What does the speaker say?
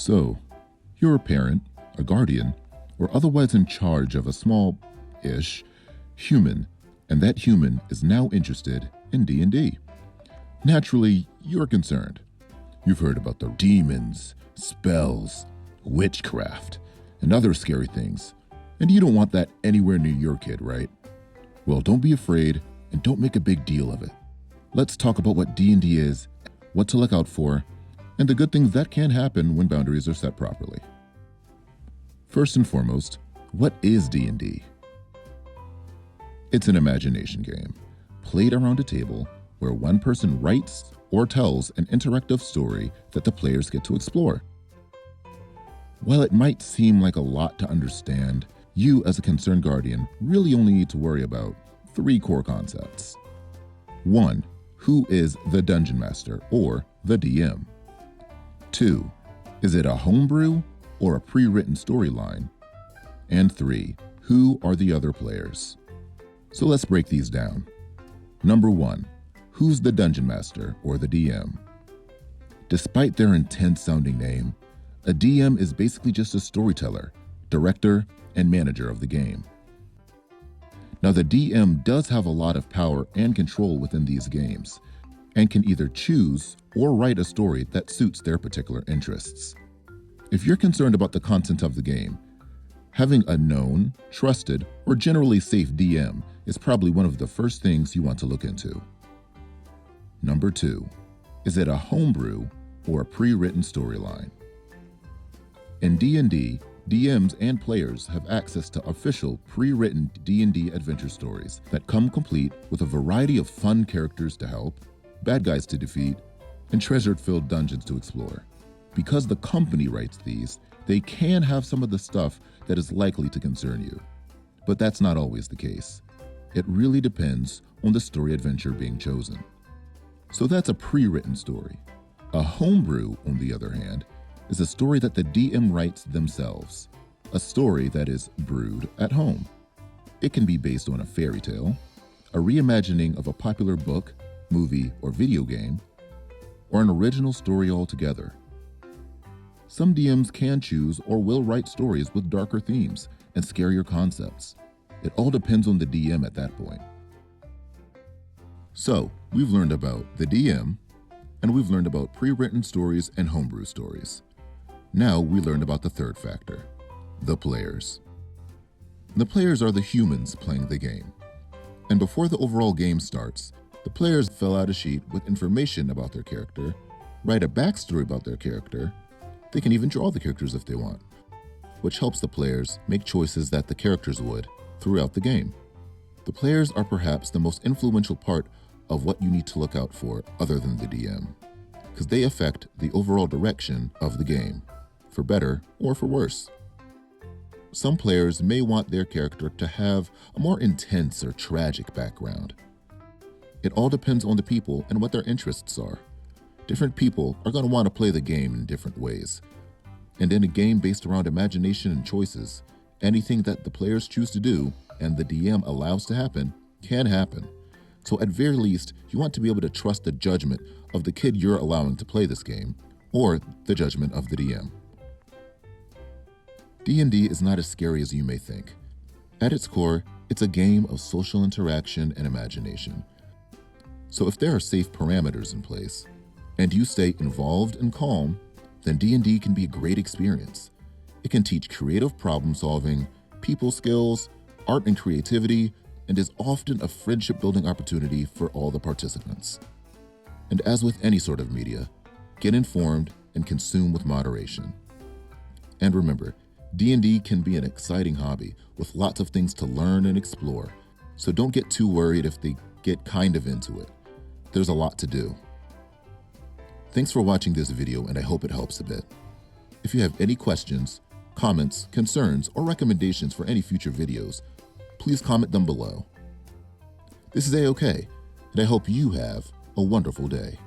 So, you're a parent, a guardian, or otherwise in charge of a small-ish human, and that human is now interested in D&D. Naturally, you're concerned. You've heard about the demons, spells, witchcraft, and other scary things, and you don't want that anywhere near your kid, right? Well, don't be afraid and don't make a big deal of it. Let's talk about what D&D is, what to look out for, and the good things that can happen when boundaries are set properly. First and foremost, what is D&D? It's an imagination game, played around a table where one person writes or tells an interactive story that the players get to explore. While it might seem like a lot to understand, you as a concerned guardian really only need to worry about 3 core concepts. 1. Who is the Dungeon Master or the DM? 2. Is it a homebrew or a pre-written storyline? And 3. Who are the other players? So let's break these down. Number 1. Who's the Dungeon Master or the DM? Despite their intense-sounding name, a DM is basically just a storyteller, director, and manager of the game. Now, the DM does have a lot of power and control within these games, and can either choose or write a story that suits their particular interests. If you're concerned about the content of the game, having a known, trusted, or generally safe DM is probably one of the first things you want to look into. Number 2, is it a homebrew or a pre-written storyline? In D&D, DMs and players have access to official pre-written D&D adventure stories that come complete with a variety of fun characters to help, bad guys to defeat, and treasure-filled dungeons to explore. Because the company writes these, they can have some of the stuff that is likely to concern you. But that's not always the case. It really depends on the story adventure being chosen. So that's a pre-written story. A homebrew, on the other hand, is a story that the DM writes themselves, a story that is brewed at home. It can be based on a fairy tale, a reimagining of a popular book, movie, or video game, or an original story altogether. Some DMs can choose or will write stories with darker themes and scarier concepts. It all depends on the DM at that point. So, we've learned about the DM, and we've learned about pre-written stories and homebrew stories. Now we learned about the third factor, the players. The players are the humans playing the game. And before the overall game starts, the players fill out a sheet with information about their character, write a backstory about their character. They can even draw the characters if they want, which helps the players make choices that the characters would throughout the game. The players are perhaps the most influential part of what you need to look out for other than the DM, because they affect the overall direction of the game, for better or for worse. Some players may want their character to have a more intense or tragic background. It all depends on the people and what their interests are. Different people are going to want to play the game in different ways. And in a game based around imagination and choices, anything that the players choose to do and the DM allows to happen can happen. So at very least, you want to be able to trust the judgment of the kid you're allowing to play this game, or the judgment of the DM. D&D is not as scary as you may think. At its core, it's a game of social interaction and imagination. So if there are safe parameters in place, and you stay involved and calm, then D&D can be a great experience. It can teach creative problem solving, people skills, art and creativity, and is often a friendship-building opportunity for all the participants. And as with any sort of media, get informed and consume with moderation. And remember, D&D can be an exciting hobby with lots of things to learn and explore, so don't get too worried if they get kind of into it. There's a lot to do. Thanks for watching this video, and I hope it helps a bit. If you have any questions, comments, concerns, or recommendations for any future videos, please comment them below. This is A-OK, and I hope you have a wonderful day.